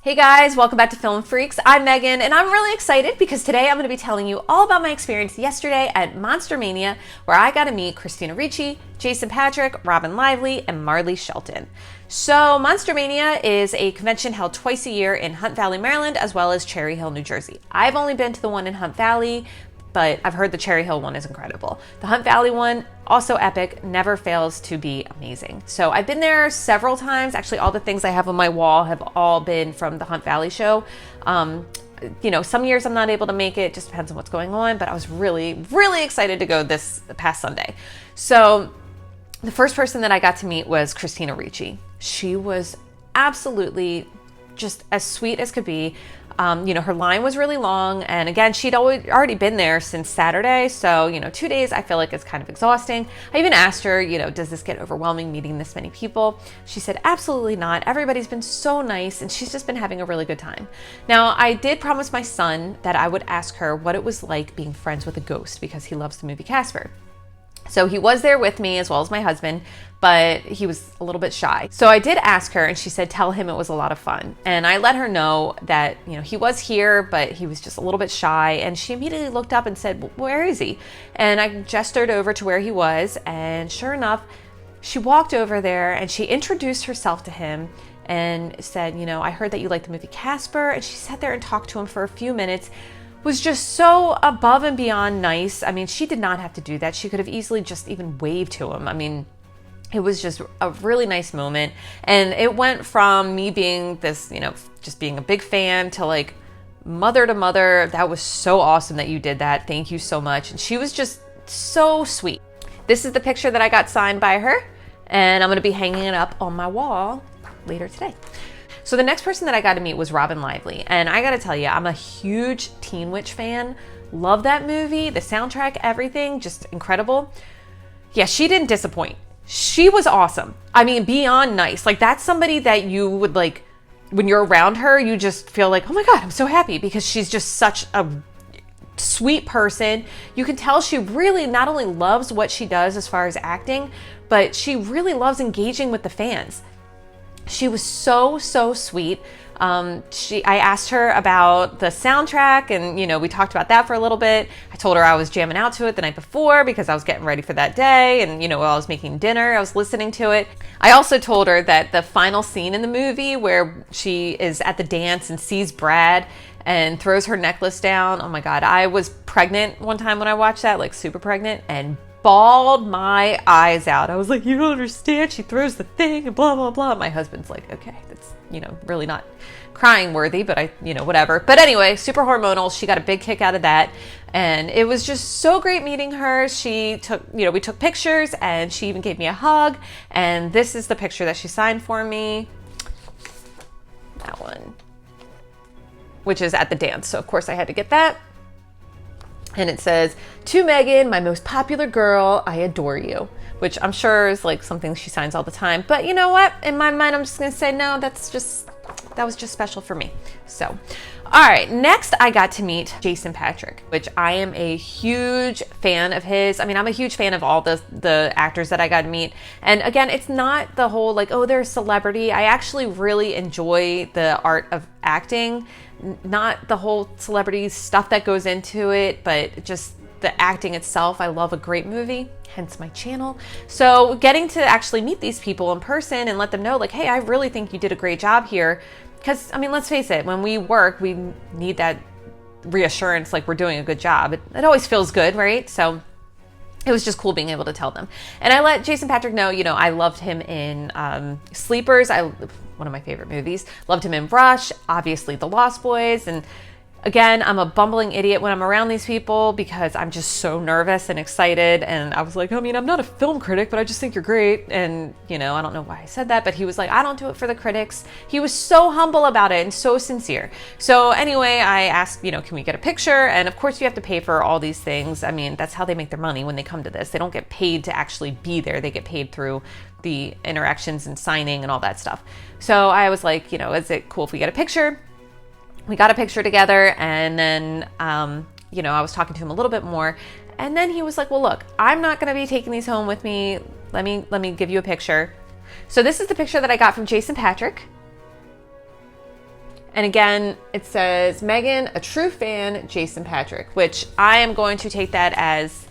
Hey guys, welcome back to Film Freaks. I'm Megan, and I'm really excited because today I'm going to be telling you all about my experience yesterday at Monster Mania, where I got to meet Christina Ricci, Jason Patric, Robyn Lively, and Marley Shelton. So Monster Mania is a convention held twice a year in Hunt Valley, Maryland, as well as Cherry Hill, New Jersey. I've only been to the one in Hunt Valley, but I've heard the Cherry Hill one is incredible. The Hunt Valley one, also epic, never fails to be amazing. So I've been there several times. Actually, all the things I have on my wall have all been from the Hunt Valley show. You know, some years I'm not able to make it, just depends on what's going on, but I was really, really excited to go this past Sunday. So the first person that I got to meet was Christina Ricci. She was absolutely just as sweet as could be. You know, her line was really long, and again, she'd already been there since Saturday, so, you know, 2 days I feel like it's kind of exhausting. I even asked her, you know, does this get overwhelming meeting this many people? She said, absolutely not. Everybody's been so nice, and she's just been having a really good time. Now, I did promise my son that I would ask her what it was like being friends with a ghost, because he loves the movie Casper. So he was there with me as well as my husband, but he was a little bit shy. So I did ask her, and she said, tell him it was a lot of fun. And I let her know that, you know, he was here, but he was just a little bit shy. And she immediately looked up and said, well, where is he? And I gestured over to where he was. And sure enough, she walked over there and she introduced herself to him and said, you know, I heard that you like the movie Casper. And she sat there and talked to him for a few minutes. Was just so above and beyond nice. I mean, she did not have to do that. She could have easily just even waved to him. I mean, it was just a really nice moment. And it went from me being this, you know, just being a big fan to like mother to mother. That was so awesome that you did that. Thank you so much. And she was just so sweet. This is the picture that I got signed by her, and I'm going to be hanging it up on my wall later today. So the next person that I got to meet was Robyn Lively. And I got to tell you, I'm a huge Teen Witch fan. Love that movie, the soundtrack, everything, just incredible. Yeah, she didn't disappoint. She was awesome. I mean, beyond nice. Like, that's somebody that you would like, when you're around her, you just feel like, oh my God, I'm so happy, because she's just such a sweet person. You can tell she really not only loves what she does as far as acting, but she really loves engaging with the fans. She was so sweet. I asked her about the soundtrack, and, you know, we talked about that for a little bit. I told her I was jamming out to it the night before because I was getting ready for that day. And, you know, while I was making dinner, I was listening to it. I also told her that the final scene in the movie where she is at the dance and sees Brad and throws her necklace down. Oh my God. I was pregnant one time when I watched that, like super pregnant, and bawled my eyes out. I was like, you don't understand. She throws the thing and blah, blah, blah. My husband's like, okay, that's, you know, really not crying worthy, but I, you know, whatever. But anyway, super hormonal. She got a big kick out of that. And it was just so great meeting her. She took, you know, we took pictures, and she even gave me a hug. And this is the picture that she signed for me. That one, which is at the dance. So of course I had to get that. And it says, to Megan, my most popular girl, I adore you, which I'm sure is like something she signs all the time. But you know what? In my mind, I'm just going to say, no, that was just special for me. So, all right, next I got to meet Jason Patric, which I am a huge fan of his. I mean, I'm a huge fan of all the actors that I got to meet. And again, it's not the whole like, oh, they're a celebrity. I actually really enjoy the art of acting. Not the whole celebrity stuff that goes into it, but just the acting itself. I love a great movie, hence my channel. So getting to actually meet these people in person and let them know like, hey, I really think you did a great job here. Because, I mean, let's face it, when we work, we need that reassurance like we're doing a good job. It always feels good, right? So it was just cool being able to tell them. And I let Jason Patric know, you know, I loved him in Sleepers. One of my favorite movies. Loved him in Rush, obviously The Lost Boys. And again, I'm a bumbling idiot when I'm around these people because I'm just so nervous and excited. And I was like, I mean, I'm not a film critic, but I just think you're great. And, you know, I don't know why I said that, but he was like, I don't do it for the critics. He was so humble about it and so sincere. So anyway, I asked, you know, can we get a picture? And of course you have to pay for all these things. I mean, that's how they make their money when they come to this. They don't get paid to actually be there. They get paid through the interactions and signing and all that stuff. So I was like, you know, is it cool if we get a picture? We got a picture together, and then, you know, I was talking to him a little bit more, and then he was like, well, look, I'm not going to be taking these home with me. Let me give you a picture. So this is the picture that I got from Jason Patric. And again, it says, Megan, a true fan, Jason Patric, which I am going to take that as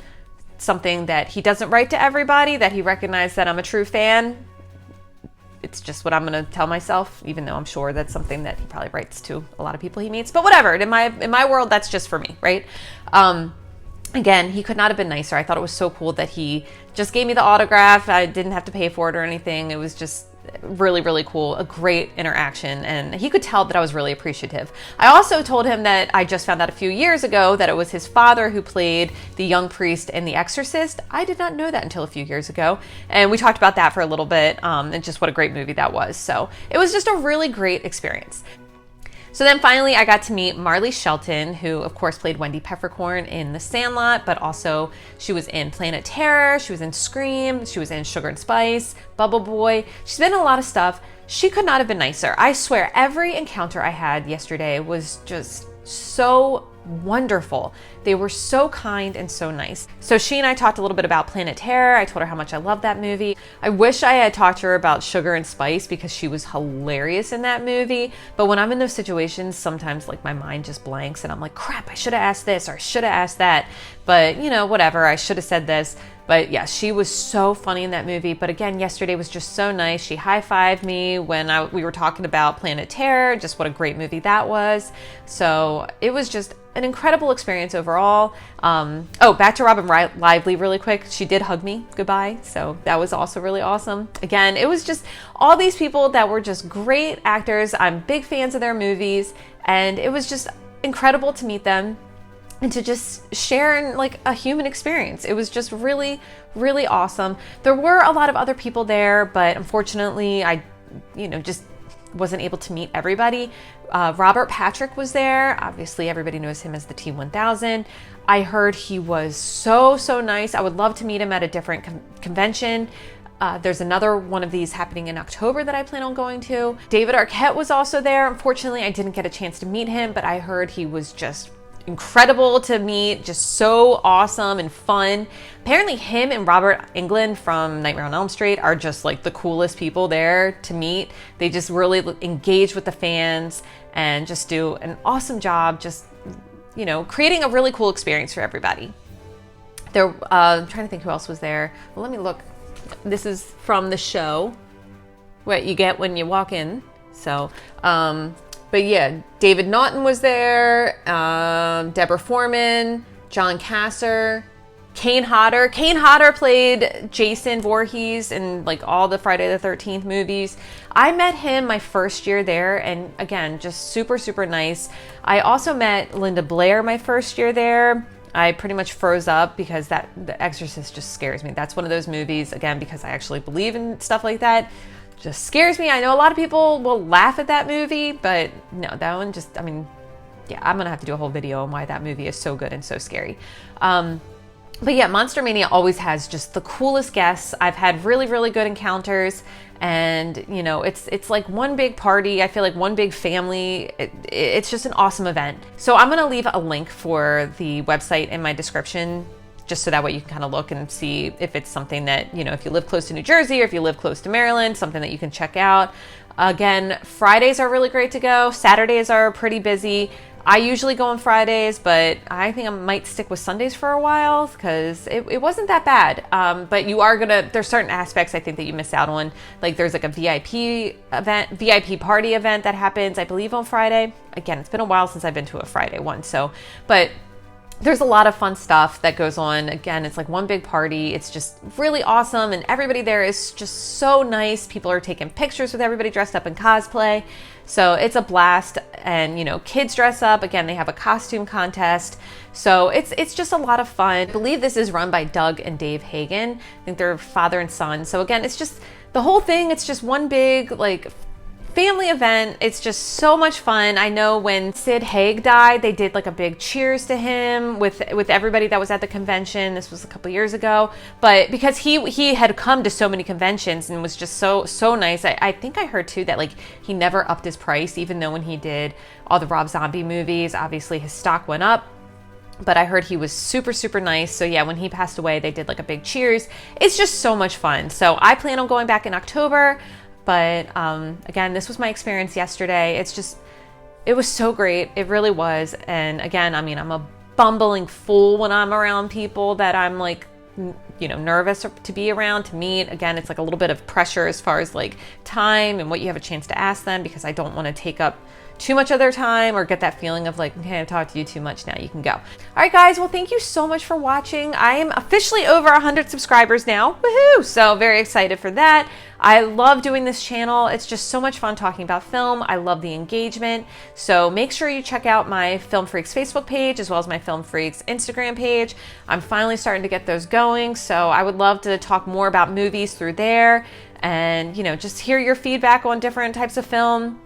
something that he doesn't write to everybody, that he recognized that I'm a true fan. It's just what I'm going to tell myself, even though I'm sure that's something that he probably writes to a lot of people he meets. But whatever, in my world, that's just for me, right? Again, he could not have been nicer. I thought it was so cool that he just gave me the autograph. I didn't have to pay for it or anything. It was just really, really cool. A great interaction. And he could tell that I was really appreciative. I also told him that I just found out a few years ago that it was his father who played the young priest in The Exorcist. I did not know that until a few years ago. And we talked about that for a little bit, and just what a great movie that was. So it was just a really great experience. So then finally I got to meet Marley Shelton, who of course played Wendy Peppercorn in The Sandlot, but also she was in Planet Terror, she was in Scream, she was in Sugar and Spice, Bubble Boy. She's been in a lot of stuff. She could not have been nicer. I swear every encounter I had yesterday was just so wonderful. They were so kind and so nice. So she and I talked a little bit about Planet Terror. I told her how much I love that movie. I wish I had talked to her about Sugar and Spice because she was hilarious in that movie. But when I'm in those situations, sometimes like my mind just blanks and I'm like, crap, I should have asked this or I should have asked that. But you know, whatever, I should have said this. But yeah, she was so funny in that movie. But again, yesterday was just so nice. She high-fived me when we were talking about Planet Terror, just what a great movie that was. So it was just an incredible experience overall. Back to Robyn Lively really quick. She did hug me goodbye. So that was also really awesome. Again, it was just all these people that were just great actors. I'm big fans of their movies. And it was just incredible to meet them and to just share in like a human experience. It was just really, really awesome. There were a lot of other people there, but unfortunately I, just wasn't able to meet everybody. Robert Patrick was there. Obviously everybody knows him as the T-1000. I heard he was so, so nice. I would love to meet him at a different convention. There's another one of these happening in October that I plan on going to. David Arquette was also there. Unfortunately, I didn't get a chance to meet him, but I heard he was just incredible to meet, just so awesome and fun. Apparently him and Robert Englund from Nightmare on Elm Street are just like the coolest people there to meet. They just really engage with the fans and just do an awesome job, just, creating a really cool experience for everybody. I'm trying to think who else was there. Well, let me look. This is from the show, what you get when you walk in. So, but yeah, David Naughton was there, Deborah Foreman, John Kasser, Kane Hodder. Kane Hodder played Jason Voorhees in like all the Friday the 13th movies. I met him my first year there, and again, just super, super nice. I also met Linda Blair my first year there. I pretty much froze up because The Exorcist just scares me. That's one of those movies, again, because I actually believe in stuff like that. Just scares me. I know a lot of people will laugh at that movie, but no, that one just, I'm gonna have to do a whole video on why that movie is so good and so scary. But yeah, Monster Mania always has just the coolest guests. I've had really, really good encounters, and it's like one big party. I feel like one big family. It's just an awesome event. So I'm gonna leave a link for the website in my description, just so that way you can kind of look and see if it's something that, if you live close to New Jersey or if you live close to Maryland, something that you can check out. Again, Fridays are really great to go. Saturdays are pretty busy. I usually go on Fridays, but I think I might stick with Sundays for a while because it wasn't that bad. But there's certain aspects I think that you miss out on. Like there's like a VIP party event that happens, I believe, on Friday. Again, it's been a while since I've been to a Friday one. But there's a lot of fun stuff that goes on. Again, it's like one big party. It's just really awesome. And everybody there is just so nice. People are taking pictures with everybody dressed up in cosplay. So it's a blast. And, kids dress up. Again, they have a costume contest. So it's just a lot of fun. I believe this is run by Doug and Dave Hagen. I think they're father and son. So again, it's just the whole thing. It's just one big, family event. It's just so much fun. I know when Sid Haig died, they did like a big cheers to him with everybody that was at the convention. This was a couple years ago, but because he had come to so many conventions and was just so nice. I think I heard too that like he never upped his price, even though when he did all the Rob Zombie movies, obviously his stock went up. But I heard he was super, super nice. So yeah, when he passed away, they did like a big cheers. It's just so much fun. So I plan on going back in October. But again, this was my experience yesterday. It's just It was so great. It really was. And again, I mean, I'm a bumbling fool when I'm around people that I'm like, you know, nervous to be around, to meet. Again, it's like a little bit of pressure as far as like time and what you have a chance to ask them, because I don't want to take up too much of their time or get that feeling of like, okay, I've talked to you too much, now you can go. All right, guys, well, thank you so much for watching. I am officially over 100 subscribers now. Woohoo! So very excited for that. I love doing this channel. It's just so much fun talking about film. I love the engagement. So make sure you check out my Film Freaks Facebook page as well as my Film Freaks Instagram page. I'm finally starting to get those going. So I would love to talk more about movies through there and, you know, just hear your feedback on different types of film.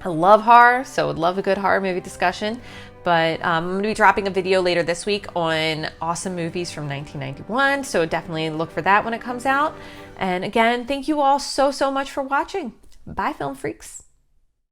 I love horror, so would love a good horror movie discussion. But I'm going to be dropping a video later this week on awesome movies from 1991, so definitely look for that when it comes out. And again, thank you all so much for watching. Bye, Film Freaks.